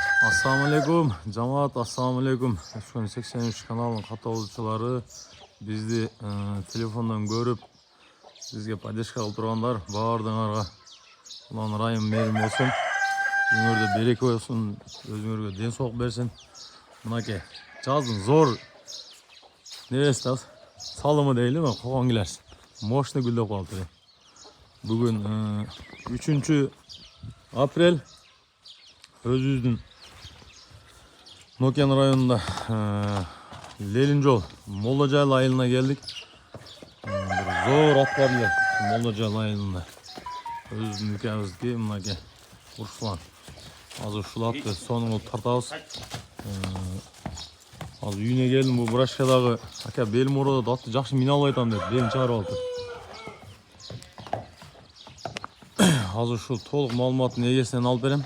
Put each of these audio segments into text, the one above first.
Assalamualaikum, cemaat, assalamualaikum. Şu 83 kanalın katılımcıları bizdi telefondan görüp sizge поддержка кылып тургандар баардыгыңарга улан ырайым мээрим болсун. Өзүңөрдө береке болсун, өзүңөргө ден соолук берсин. Мынакей жаздын зор небеси да салымы дейлиби, койгон келерсиз. Мощный гүлдөп калды. Бүгүн 3 апрель өзүбүздүн Nokian rayonunda Lelinjol Mollajaylı ayılına geldik. Zor at var ya Mollajaylı ayılında. Özümün ülkemiz ki mınake Urslan. Az uşulatты, sonunu tartabız. Az үйüne geldim bu Brashkadağı. Aka belim orada datты жақсы мин алып айтам деп, белим чыгарып алды. Азыр ушул толук маалыматтын эгесинен алып берем.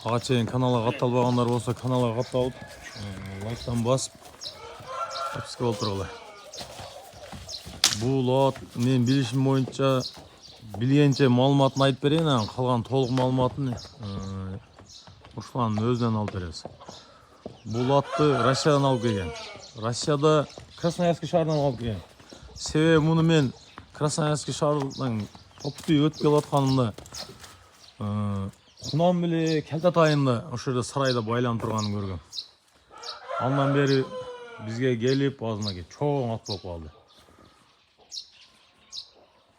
Ага чейин каналга катталбагандар болсо каналга катталып, лайктан басып, подписка болуп тургула. Бул лот мен билишим боюнча билгенче маалыматын айтып берейин, анан калган толук маалыматын Русландын өзүнөн алып беребиз. Бул лотты Россиядан алып келген. Россияда Красноярский шаарынан алып келген. Себеби муну мен Красноярский шаарынан топтуй өтүп келип атканымда Кунан биле Келтат айында ошол жерде сарайда байланып турганын көргөм. Андан бери бизге келип, азынаке чоң ат болуп калды.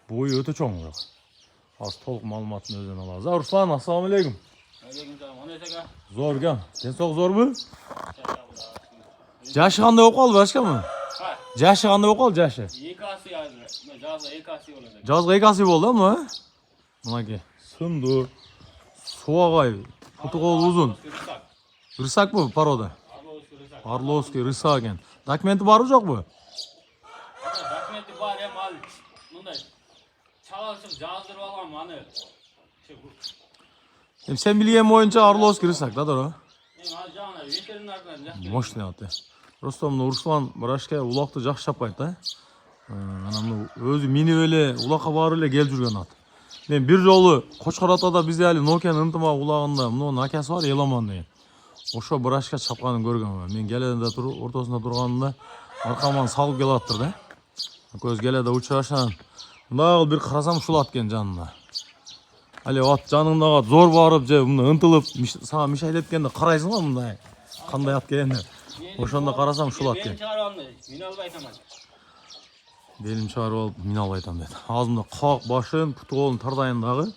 Бою өтө чоң бирок. Аз толук маалыматын өзүнөн алабыз. Руслан, ассаламу алейкум. Алейкум салам. Кандай сага? Зор экен. Ден соолук зорбу? Жашы кандай болуп калды башкамы? Жашы кандай болуп калды жашы? 2 асы азыр. Жазга 2 асы болот. Жазга 2 асы болду, мынаке. Сымдуу. Суагай, путу колу узун. Рысак бу порода? Орловский рысак экен. Документи барбы жокпу? Документи бар, эми ал мындай чалашып жаздырып алгам аны. Эми сен билген боюнча Орловский рысак да, туура? Эми ал жагына ветеринардан жакшы. Мощный аты. Просто мына Руслан Брашка улакты жакшы чаппайт да. Анан өзү минип эле улакка барып эле келип жүргөн ат. Мен bir жолу Кочкор атада бизде али Nokia'nын ынтымак улагында мунун акасы бар, Еламан деген. Ошо Брашка чапканын көргөм. Мен келединде ортосунда турганымда аркаман салып келаттыр да. Көз келеде учурашан. Мындагы бир карасам ушул ат экен жанында. Али ат жаныңдагы зор барып же мына ынтылып сага миш айтып эткенде карайсың го мындай. Кандай ат экенин. Ошондо карасам ушул ат экен. Мен чыгарып алдым. Мен алып айтам. Белим чыгарып алып мин алып айтам деди. Азымда как башын, путу колун тардайын дагы.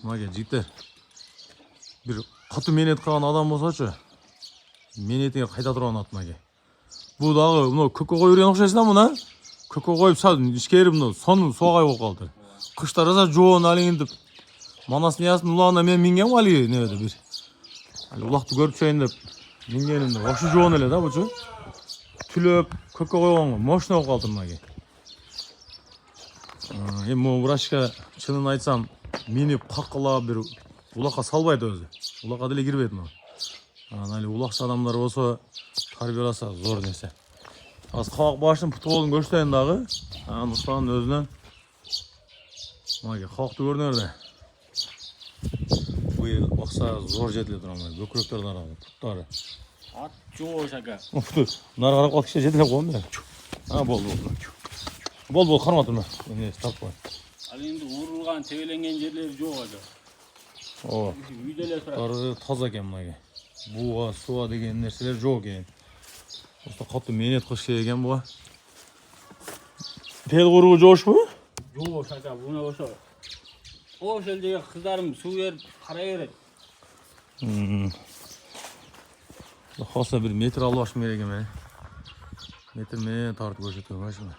Мынаке жигиттер. Бир каты менет кылган адам болсочу. Менетиңе кайта турган ат мынаке. Бул дагы мына көккө коюп жүргөн окшойсуң да мына. Көккө коюп сал ишкерип мына сонун суагай болуп калды. Кышта раза жоон алиңип Манас ниясынын улагына мен мингем али небеде бир. Али улакты көрүп чейин деп мингенимде ошу жоон эле да бучу. Түлөп көккө койгонго мощный болуп калды мынаке. Эми могу Брашка чынын айтсам, минип каккылап бир улакка салбайт өзү. Улакка деле кирбейт мына. Анан али улакчы адамдар болсо тарбияласа зор нерсе. Аз как башын путу колун көрсөтөйүн дагы. Анан Русландын өзүнөн мынаке какты көрүнөр да. Быйыл бакса зор жетиле турган бөкүрөктөрдүн арасында путтары. Ат жоо шака. Нары карап кал киши жетиле койгон да. Болду. Бол карма турма. Эмне тартпай. Ал энди урулган, тебеленген жерлери жок ага. Ооба. Үйдө эле турат. Тары таза экен мынаке. Буга, суга деген нерселер жок экен. Просто катты менет кылыш керек экен буга. Пел куругу жошпу? Жок шака, буна ошо. Ошол жерге кыздарым суу берип карай берет. Хоса бир метр албашым керек эме. Метр менен тартып көрсөтөм башына.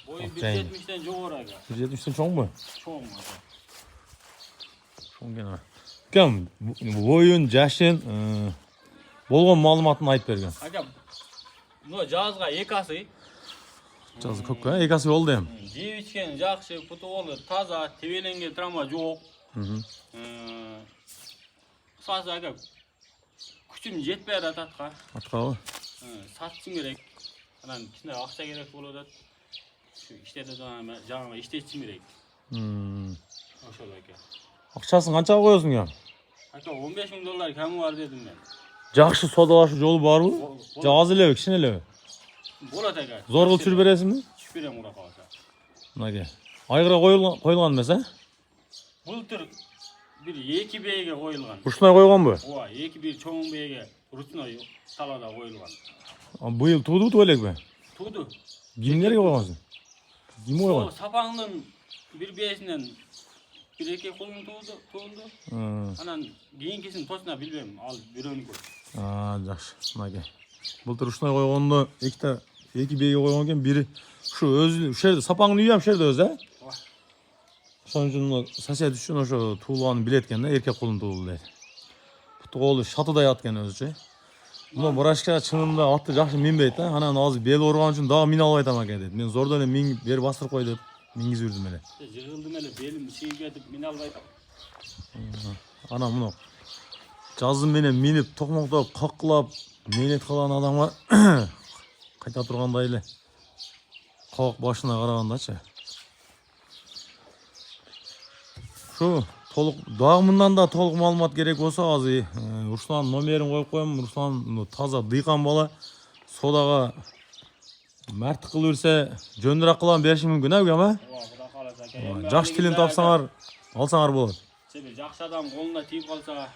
Бою 1.70-тен жогору ага. 1.70-тен чоңбу? Чоң ага. Чоң экен. Кем боюн, жашын, болгон маалыматын айтып берген. Ага. Мына жазга 2 асы. Жазы көккө 2 асы болду эми. Жеп ичкен жакшы, путу колу таза, тебеленген травма жок. Кысасы ага. Күчүм жетпей атат атка. Аткабы? Сатчым керек. Анан кичине акча керек болуп атат. Şu işlerde жаңа иштетчим керек. Ошол Ошол экен. Акчасын канчага коесуң ya? Aka $15.000 kemi var dedim ben. Жақшы саудалашу жолы бар мı? Болады. Аз элеби, кичине элеби? Болады aka. Зор кылып жүрүп бересиңби? Түшүп берем ура калса. Мынаке. Айгыра коюлган эмес, а? Былтыр bir 2 бейге коюлган. Ушундай койгонбу? Ооба, 2 чоң бейге ручной талада коюлган. Быйыл туудубу элекпи? Туду. Кимдерге койгонсуң? Ким койгон? Сапаңдын bir бейсинен 1-2 колун туунду. Анан кийинкисин точно билбейм. Ал бирөөнүкү. Жакшы. Мынаке. Былтыр ушундай койгондо эки бейге койгон экен, бири ушу өзү ушерде сапаңдын үйү ушерде өзү, а? Ошон үчүн сосед үчүн ошо туулганын билет экен да, эркек колун туулду дейт. Буту колу шатыдай ат экен өзүчү. Мына Мурашка чынында атты жакшы минбейт да. Анан азыр бели ооруган үчүн дагы мин алып айтам экен дейт. Мен зордон эле мин бери бастырып кой деп мингизип жүрдүм эле. Жыгылдым эле, белим шийип кетип мин албай атам. Анан мына жаздын менен минип токмоктоп каккылап мээнет кылган адамга кайта тургандай эле кабак башына карагандачы. Шу толук дагы мындан да толук маалымат керек болсо азыр Руслан номерин коюп коем. Руслан таза дыйкан бала. Содага мәрттик кылып берсе жөндөраак кылам бериши мүмкүн, а үгөм, а? Ооба, кудай кааласа aka. Жакшы тилин тапсаңар, алсаңар болот. Себеби жакшы адам колуна тийип калса,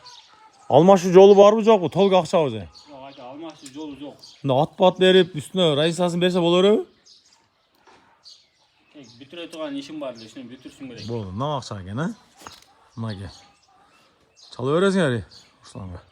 Алмашуу жолу барбы жокпу? Толук акчабы же? жок aka, алмашуу жолу жок. Мында ат берип, үстүнө райсасын берсе боло береби? Тек бүтүрө турган ишим бар эле, ушуну бүтүрсүң керек. Болду, мына акча экен, а? Мынаке. Чала бересиңер, Русланга.